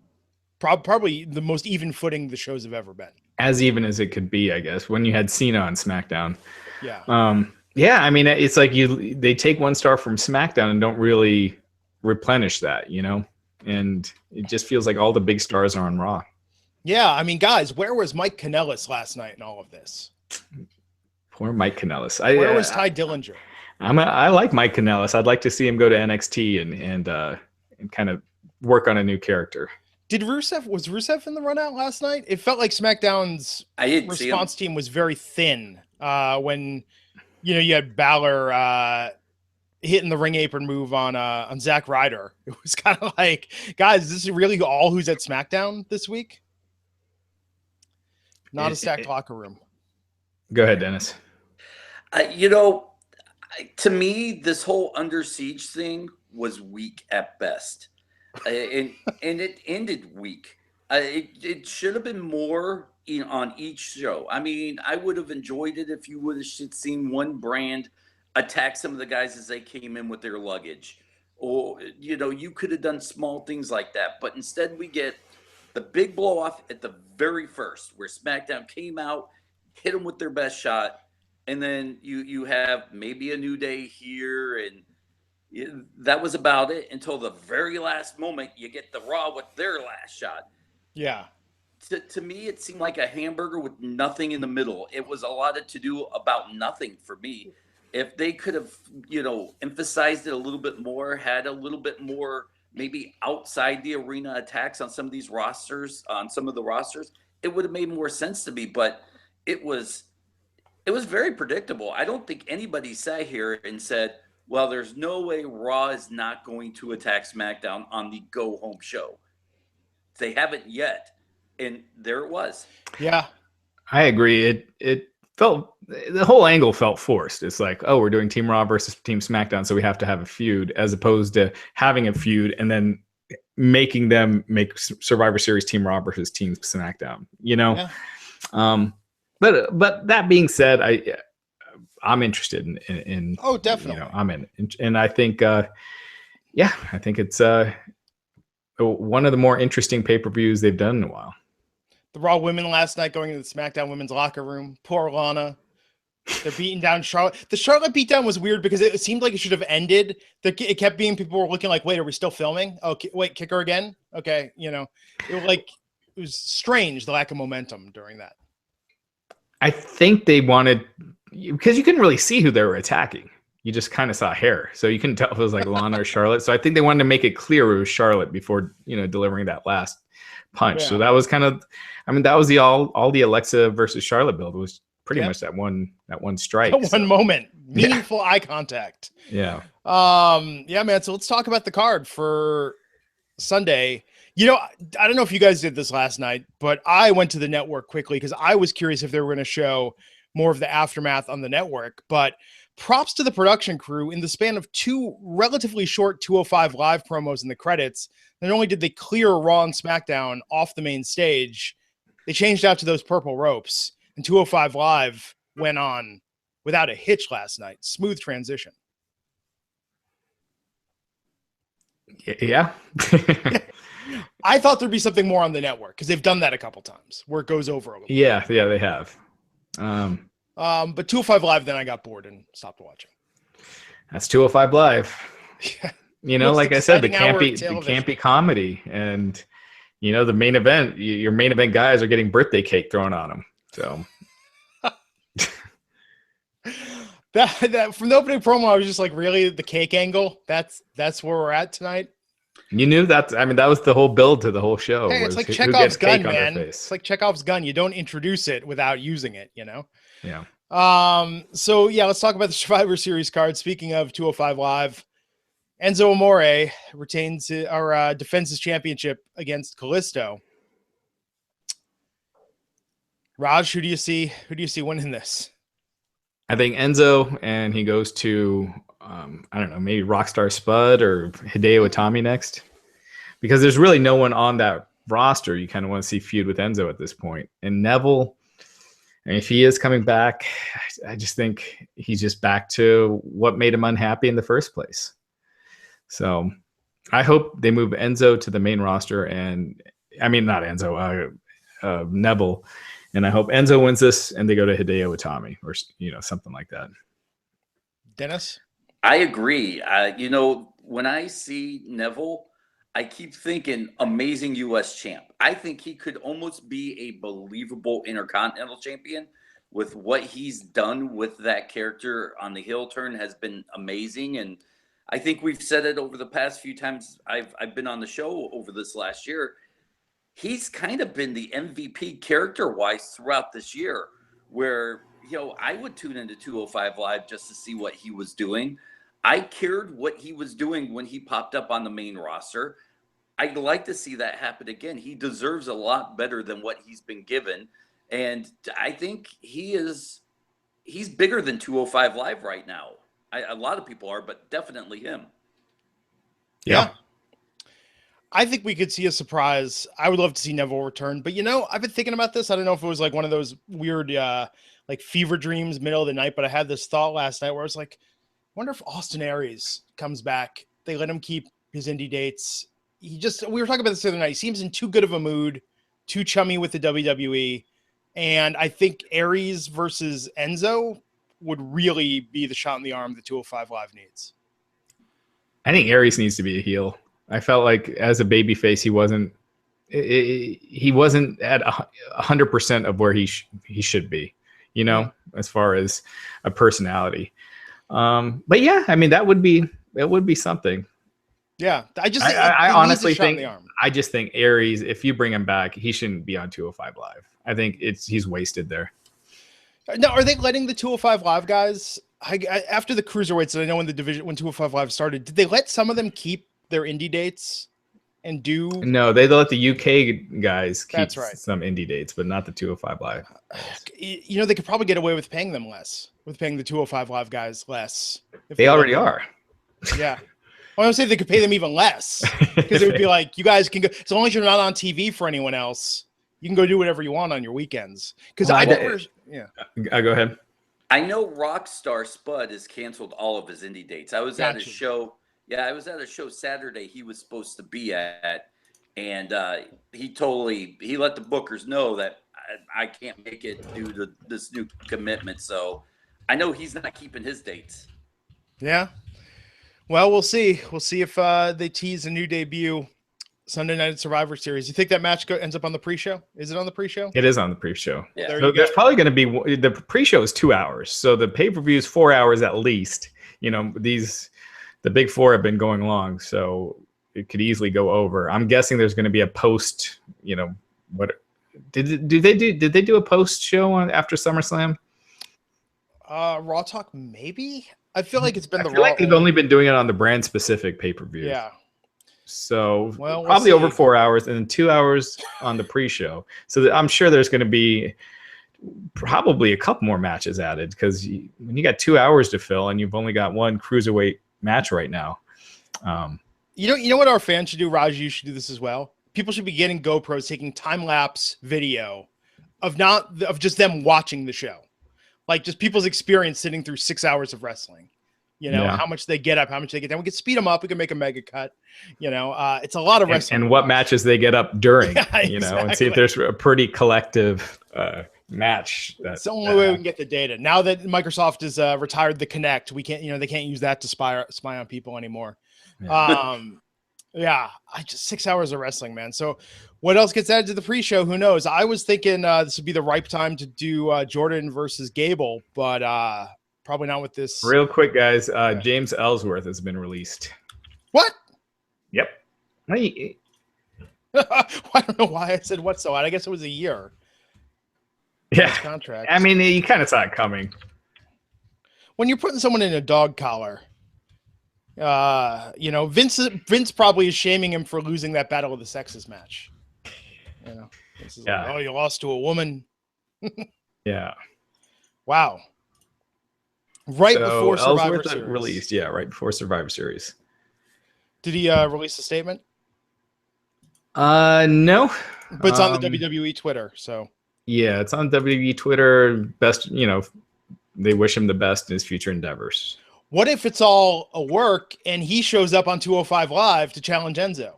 probably the most even footing the shows have ever been. As even as it could be, I guess, when you had Cena on SmackDown. Yeah. Yeah, I mean, it's like they take one star from SmackDown and don't really replenish that, you know? And it just feels like all the big stars are on Raw. Yeah, I mean, guys, where was Mike Kanellis last night in all of this? Poor Mike Kanellis. Where was Ty Dillinger? I like Mike Kanellis. I'd like to see him go to NXT and kind of work on a new character. Was Rusev in the run out last night? It felt like SmackDown's response team was very thin when you had Balor hitting the ring apron move on Zack Ryder. It was kind of like, guys, is this really all who's at SmackDown this week? Not a stacked locker room. Go ahead, Dennis. To me, this whole Under Siege thing was weak at best. And it ended weak. It should have been more on each show. I mean, I would have enjoyed it if you would have seen one brand attack some of the guys as they came in with their luggage. Or, you could have done small things like that. But instead, we get the big blow off at the very first, where SmackDown came out, hit them with their best shot. And then you have maybe a New Day here, and that was about it until the very last moment. You get the Raw with their last shot. Yeah. To me, it seemed like a hamburger with nothing in the middle. It was a lot of to do about nothing for me. If they could have, emphasized it a little bit more, had a little bit more maybe outside the arena attacks on some of these rosters, it would have made more sense to me. But it was very predictable. I don't think anybody sat here and said, well, there's no way Raw is not going to attack SmackDown on the go-home show. They haven't yet. And there it was. Yeah. I agree. It felt, the whole angle felt forced. It's like, oh, we're doing Team Raw versus Team SmackDown, so we have to have a feud, as opposed to having a feud and then making them make Survivor Series Team Raw versus Team SmackDown, Yeah. But that being said, I'm interested in oh, definitely. I'm in, and I think I think it's one of the more interesting pay-per-views they've done in a while. The Raw women last night going into the SmackDown women's locker room. Poor Lana. They're beating down Charlotte. The Charlotte beatdown was weird because it seemed like it should have ended. It kept being, people were looking like, wait, are we still filming? Oh, wait, kick her again? Okay, it was strange, the lack of momentum during that. I think they wanted, because you couldn't really see who they were attacking. You just kind of saw hair, so you couldn't tell if it was like Lana or Charlotte. So I think they wanted to make it clear it was Charlotte before delivering that last punch. Yeah. So that was kind of, that was all the Alexa versus Charlotte build was pretty much that one strike. One moment, meaningful eye contact. Yeah. Yeah, man. So let's talk about the card for Sunday. I don't know if you guys did this last night, but I went to the network quickly because I was curious if they were going to show more of the aftermath on the network. But props to the production crew. In the span of two relatively short 205 Live promos in the credits, not only did they clear Raw and SmackDown off the main stage, they changed out to those purple ropes, and 205 Live went on without a hitch last night. Smooth transition. Yeah. I thought there'd be something more on the network because they've done that a couple times where it goes over a little. Yeah, they have. But 205 Live, then I got bored and stopped watching. That's 205 Live. Yeah. Like I said, the campy comedy, and the main event. Your main event guys are getting birthday cake thrown on them. So that from the opening promo, I was just like, really, the cake angle? That's where we're at tonight. You knew that. That was the whole build to the whole show. Hey, it's like Chekhov's gun, man. It's like Chekhov's gun. You don't introduce it without using it, Yeah. So yeah, let's talk about the Survivor Series card. Speaking of 205 Live, Enzo Amore defends his championship against Kalisto. Raj, who do you see winning this? I think Enzo, and he goes to I don't know, maybe Rockstar Spud or Hideo Itami next, because there's really no one on that roster you kind of want to see feud with Enzo at this point. And Neville, And if he is coming back, I just think he's just back to what made him unhappy in the first place. So I hope they move Enzo to the main roster, and I mean, not Enzo, Neville. And I hope Enzo wins this and they go to Hideo Itami or, something like that. Dennis? I agree. When I see Neville, I keep thinking amazing U.S. champ. I think he could almost be a believable Intercontinental champion with what he's done with that character on the heel turn has been amazing. And I think we've said it over the past few times I've been on the show over this last year. He's kind of been the MVP character-wise throughout this year where, I would tune into 205 Live just to see what he was doing. I cared what he was doing when he popped up on the main roster. I'd like to see that happen again. He deserves a lot better than what he's been given. And I think he's bigger than 205 Live right now. A lot of people are, but definitely him. Yeah. I think we could see a surprise. I would love to see Neville return, but I've been thinking about this. I don't know if it was like one of those weird, like fever dreams, middle of the night, but I had this thought last night where I was like, I wonder if Austin Aries comes back. They let him keep his indie dates. We were talking about this the other night. He seems in too good of a mood, too chummy with the WWE. And I think Aries versus Enzo would really be the shot in the arm that 205 Live needs. I think Aries needs to be a heel. I felt like as a babyface, he wasn't at 100% of where he should be, as far as a personality. But yeah, I mean, it would be something. Yeah. I honestly think Aries, if you bring him back, he shouldn't be on 205 Live. I think he's wasted there. Now, are they letting the 205 Live guys, after the cruiserweights, and I know when 205 Live started, did they let some of them keep their indie dates and do? No, they let the UK guys keep some indie dates, but not the 205 Live. They could probably get away with paying them less, with paying the 205 Live guys less. They already are. Yeah. Well, I would say they could pay them even less because it would be like, you guys can go, as long as you're not on TV for anyone else, you can go do whatever you want on your weekends. Because go ahead. I know Rockstar Spud has canceled all of his indie dates. I was at a show. Yeah, I was at a show Saturday he was supposed to be at, and he let the bookers know that I can't make it due to this new commitment. So I know he's not keeping his dates. Yeah. Well, we'll see. We'll see if they tease a new debut Sunday night at Survivor Series. You think that match ends up on the pre-show? Is it on the pre-show? It is on the pre-show. Yeah. So there's probably going to be the pre-show is 2 hours, so the pay-per-view is 4 hours at least. The big four have been going long, so it could easily go over. I'm guessing there's going to be a post. What did they do a post show after SummerSlam? Raw Talk, maybe. I feel like it's been I feel like they've only been doing it on the brand specific pay-per-view. Yeah. So probably over 4 hours and then 2 hours on the pre-show. So I'm sure there's going to be probably a couple more matches added because when you got 2 hours to fill and you've only got one cruiserweight match right now. You know what our fans should do, Raj? You should do this as well. People should be getting GoPros, taking time-lapse video of just them watching the show. Like just people's experience sitting through 6 hours of wrestling. How much they get up, how much they get down. We can speed them up. We can make a mega cut. It's a lot of wrestling. And what matches they get up during, exactly. And see if there's a pretty collective match. It's the only way we can get the data. Now that Microsoft has retired the Kinect, we can't, they can't use that to spy on people anymore. Yeah. 6 hours of wrestling, man. So what else gets added to the pre-show? Who knows? I was thinking this would be the ripe time to do Jordan versus Gable, but probably not with this. Real quick, guys. James Ellsworth has been released. What? Yep. I don't know why I said what so. I guess it was a year. Yeah. Contract. I mean, you kind of saw it coming. When you're putting someone in a dog collar, Vince probably is shaming him for losing that Battle of the Sexes match. Like, oh, you lost to a woman. Yeah. Wow. Before Survivor Series. Released, right before Survivor Series. Did he release a statement? No. But it's on the WWE Twitter, so. Yeah, it's on WWE Twitter. Best, they wish him the best in his future endeavors. What if it's all a work and he shows up on 205 Live to challenge Enzo?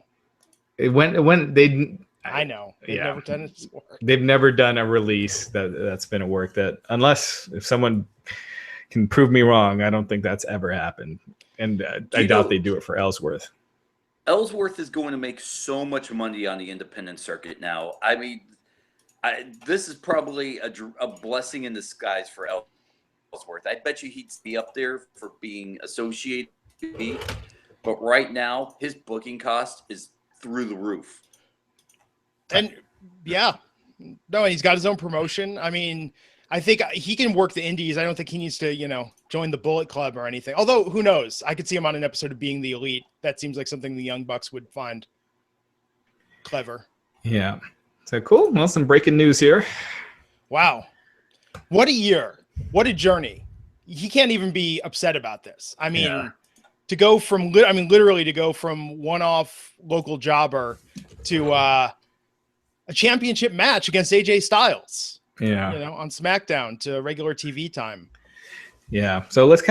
When they, I know they've never done it before. They've never done a release that's been a work that, unless if someone can prove me wrong, I don't think that's ever happened, and I doubt they do it for Ellsworth. Ellsworth is going to make so much money on the independent circuit now. I mean, this is probably a blessing in disguise for Ellsworth. I bet you he'd be up there for being associated, but right now his booking cost is through the roof. And yeah, no, he's got his own promotion. I mean, I think he can work the indies. I don't think he needs to, join the Bullet Club or anything. Although, who knows? I could see him on an episode of Being the Elite. That seems like something the Young Bucks would find clever. Yeah. So cool. Well, some breaking news here. Wow. What a year. What a journey. He can't even be upset about this. I mean, to go from, literally to go from one-off local jobber to a championship match against AJ Styles. Yeah. On SmackDown to regular TV time. Yeah. So let's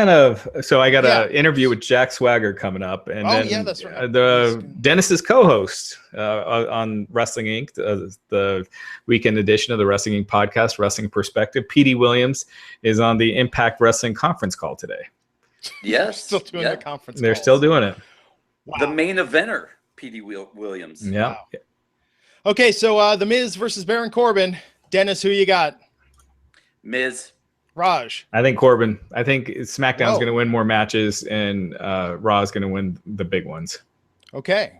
so I got an interview with Jack Swagger coming up. And that's right. Dennis's co-host on Wrestling Inc., the weekend edition of the Wrestling Inc. podcast, Wrestling Perspective. PD Williams is on the Impact Wrestling conference call today. Yes. Still doing the conference They're calls. still doing it. Wow. The main eventer, PD Williams. Yeah. Wow. Okay. So The Miz versus Baron Corbin. Dennis, who you got? Miz. Raj. I think Corbin. I think SmackDown's going to win more matches, and Raw is going to win the big ones. Okay.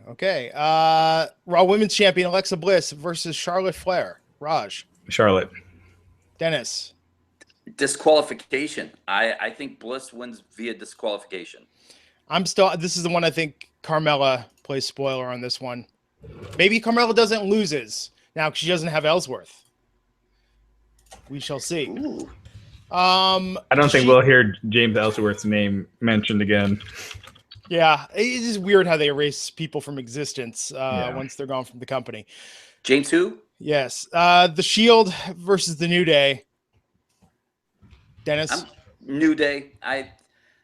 Raw Women's Champion Alexa Bliss versus Charlotte Flair. Raj. Charlotte. Dennis. Disqualification. I think Bliss wins via disqualification. This is the one I think Carmella plays spoiler on this one. Maybe Carmella doesn't loses now because she doesn't have Ellsworth. We shall see. Ooh. I don't think we'll hear James Ellsworth's name mentioned again. Yeah, it is weird how they erase people from existence once they're gone from the company. James who? Yes. The Shield versus the New Day. Dennis? New Day.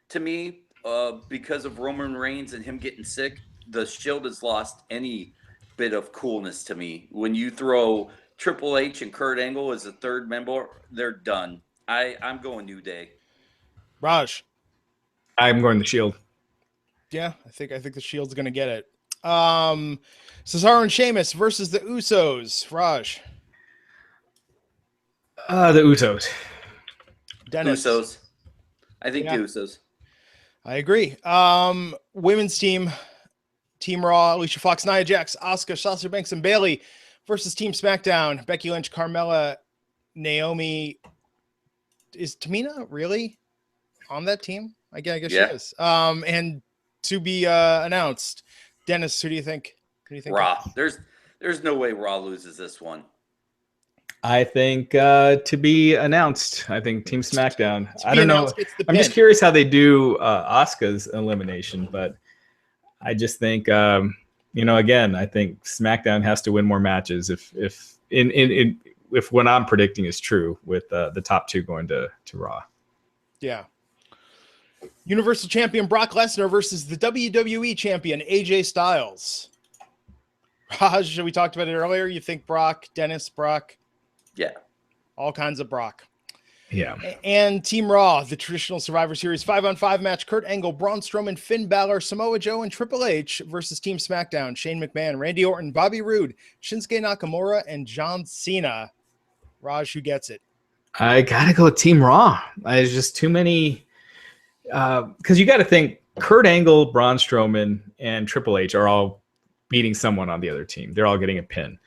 To me, because of Roman Reigns and him getting sick, the Shield has lost any bit of coolness to me. When you throw Triple H and Kurt Angle as a third member, they're done. I'm going New Day. Raj. I'm going the Shield. Yeah, I think the Shield's going to get it. Cesaro and Sheamus versus the Usos. Raj. The Usos. Dennis. Usos. I think the Usos. I agree. Women's Team Raw, Alicia Fox, Nia Jax, Asuka, Sasha Banks, and Bayley versus Team SmackDown, Becky Lynch, Carmella, Naomi. Is Tamina really on that team? I guess she is. And to be announced. Dennis, who do you think? Raw. There's no way Raw loses this one. I think to be announced. I think Team SmackDown. I don't know. I'm just curious how they do Asuka's elimination, but I just think again, I think SmackDown has to win more matches if what I'm predicting is true, with the top two going to Raw. Yeah. Universal Champion Brock Lesnar versus the WWE Champion AJ Styles. Raj, we talked about it earlier. You think Brock, Dennis, Brock? Yeah. All kinds of Brock. Yeah. And Team Raw, the traditional Survivor Series 5-on-5 match, Kurt Angle, Braun Strowman, Finn Balor, Samoa Joe, and Triple H versus Team SmackDown, Shane McMahon, Randy Orton, Bobby Roode, Shinsuke Nakamura, and John Cena. Raj, who gets it? I got to go with Team Raw. There's just too many. Because you got to think Kurt Angle, Braun Strowman, and Triple H are all beating someone on the other team. They're all getting a pin.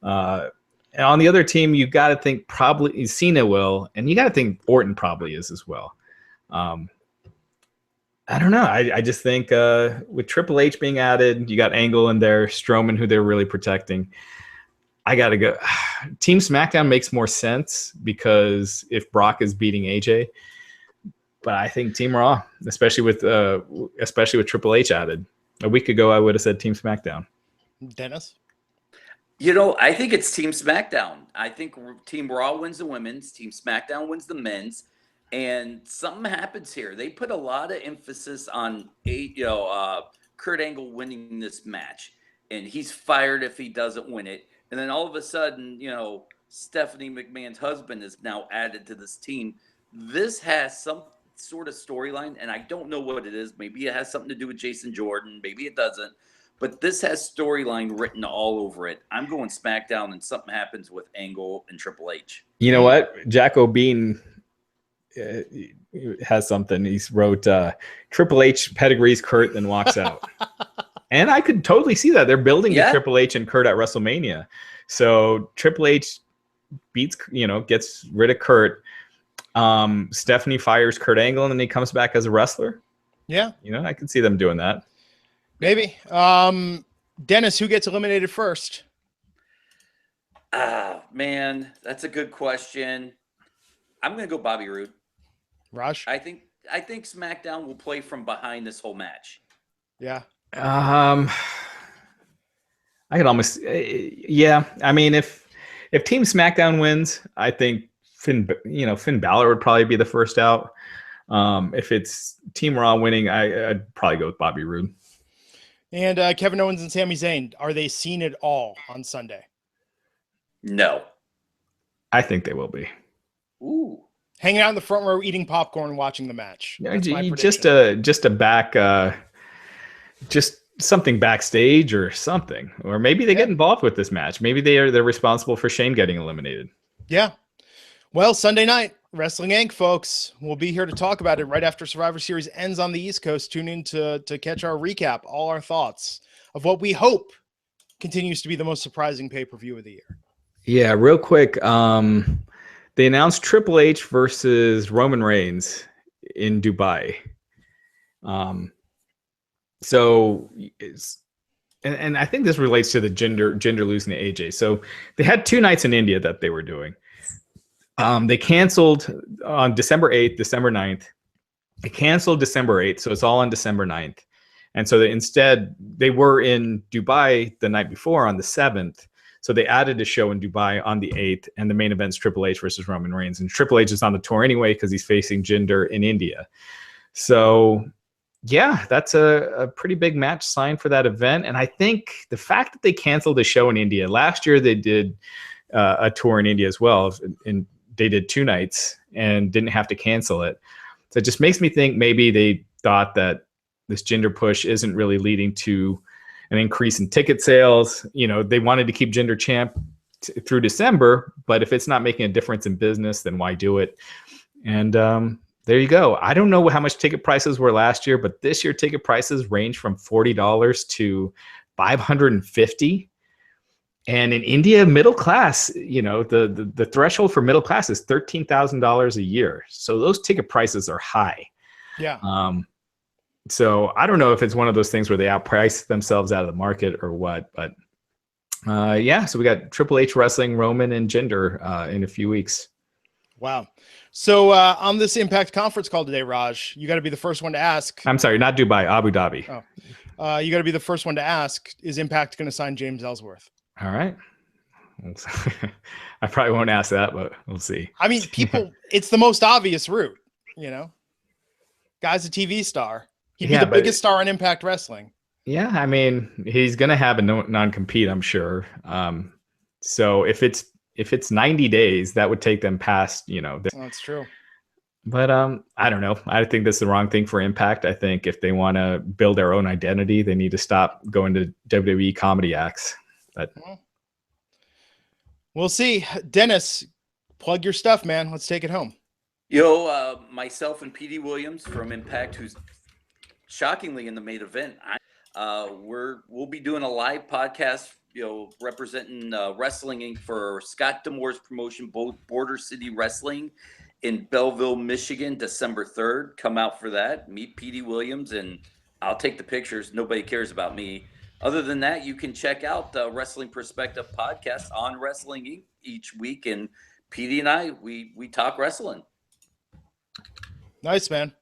And on the other team, you got to think probably Cena will, and you got to think Orton probably is as well. I don't know. I just think with Triple H being added, you got Angle in there, Strowman, who they're really protecting. I got to go. Team SmackDown makes more sense because if Brock is beating AJ, but I think Team Raw, especially with Triple H added. A week ago, I would have said Team SmackDown. Dennis? I think it's Team SmackDown. I think Team Raw wins the women's, Team SmackDown wins the men's, and something happens here. They put a lot of emphasis on Kurt Angle winning this match, and he's fired if he doesn't win it. And then all of a sudden, Stephanie McMahon's husband is now added to this team. This has some sort of storyline, and I don't know what it is. Maybe it has something to do with Jason Jordan. Maybe it doesn't. But this has storyline written all over it. I'm going SmackDown, and something happens with Angle and Triple H. You know what? Jack O'Bean has something. He's wrote Triple H pedigrees Kurt, then walks out. And I could totally see that. They're building the Triple H and Kurt at WrestleMania. So Triple H gets rid of Kurt. Stephanie fires Kurt Angle, and then he comes back as a wrestler. Yeah. I can see them doing that. Maybe. Dennis, who gets eliminated first? Man, that's a good question. I'm going to go Bobby Roode. Raj? I think SmackDown will play from behind this whole match. Yeah. I could almost, yeah. I mean, if Team SmackDown wins, I think Finn Balor would probably be the first out. If it's Team Raw winning, I'd probably go with Bobby Roode. And Kevin Owens and Sami Zayn, are they seen at all on Sunday? No. I think they will be. Ooh. Hanging out in the front row, eating popcorn, watching the match. Just a back, just something backstage or something. Or maybe they get involved with this match. Maybe they're responsible for Shane getting eliminated. Yeah. Well, Sunday night, Wrestling Inc., folks. We'll be here to talk about it right after Survivor Series ends on the East Coast. Tune in to catch our recap, all our thoughts of what we hope continues to be the most surprising pay-per-view of the year. Yeah, real quick. They announced Triple H versus Roman Reigns in Dubai. And I think this relates to the gender losing to AJ. So they had 2 nights in India that they were doing. They canceled on December 8th, December 9th. They canceled December 8th, so it's all on December 9th. And so instead, they were in Dubai the night before on the 7th. So they added a show in Dubai on the 8th, and the main event's Triple H versus Roman Reigns. And Triple H is on the tour anyway because he's facing Jinder in India. So, yeah, that's a pretty big match signed for that event. And I think the fact that they canceled the show in India, last year they did a tour in India as well, and they did 2 nights and didn't have to cancel it. So it just makes me think maybe they thought that this Jinder push isn't really leading to an increase in ticket sales. They wanted to keep Jinder champ through December, but if it's not making a difference in business, then why do it? And there you go. I don't know how much ticket prices were last year, but this year ticket prices range from $40 to $550. And in India, middle class, the threshold for middle class is $13,000 a year. So those ticket prices are high. Yeah. So I don't know if it's one of those things where they outprice themselves out of the market or what, but yeah. So we got Triple H wrestling Roman and Jinder in a few weeks. Wow. So on this Impact conference call today, Raj, you got to be the first one to ask. I'm sorry, not Dubai, Abu Dhabi. Oh. You got to be the first one to ask, is Impact going to sign James Ellsworth? All right. I probably won't ask that, but we'll see. I mean, it's the most obvious route, Guy's a TV star. He'd be the biggest star in Impact Wrestling. Yeah, I mean, he's going to have a non-compete, I'm sure. So if it's 90 days, that would take them past, That's true. But I don't know. I think that's the wrong thing for Impact. I think if they want to build their own identity, they need to stop going to WWE comedy acts. But we'll see. Dennis, plug your stuff, man. Let's take it home. Myself and Petey Williams from Impact, who's shockingly in the main event. We'll be doing a live podcast, representing Wrestling Inc. for Scott D'Amore's promotion, Border City Wrestling in Belleville, Michigan, December 3rd. Come out for that. Meet Petey Williams, and I'll take the pictures. Nobody cares about me. Other than that, you can check out the Wrestling Perspective podcast on Wrestling Inc. each week, and Petey and I, we talk wrestling. Nice, man.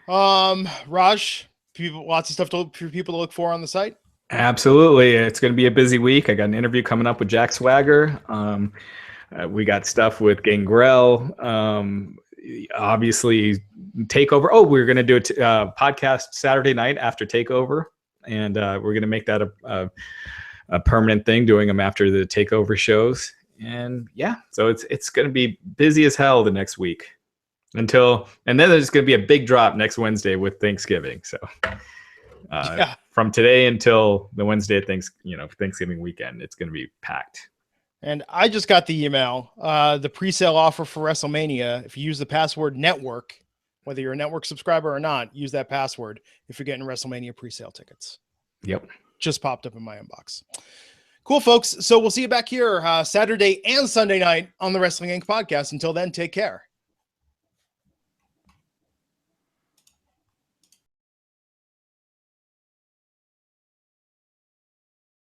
Raj, lots of stuff for people to look for on the site. Absolutely. It's going to be a busy week. I got an interview coming up with Jack Swagger. We got stuff with Gangrel. Obviously, Takeover. Oh, we're going to do a podcast Saturday night after Takeover. And we're going to make that a permanent thing, doing them after the Takeover shows. And yeah, so it's going to be busy as hell the next week and then there's going to be a big drop next Wednesday with Thanksgiving. So from today until the Wednesday of Thanksgiving weekend, it's going to be packed. And I just got the email, the pre-sale offer for WrestleMania. If you use the password network, whether you're a network subscriber or not, use that password if you're getting WrestleMania pre-sale tickets. Yep. Just popped up in my inbox. Cool, folks. So we'll see you back here Saturday and Sunday night on the Wrestling Inc. podcast. Until then, take care.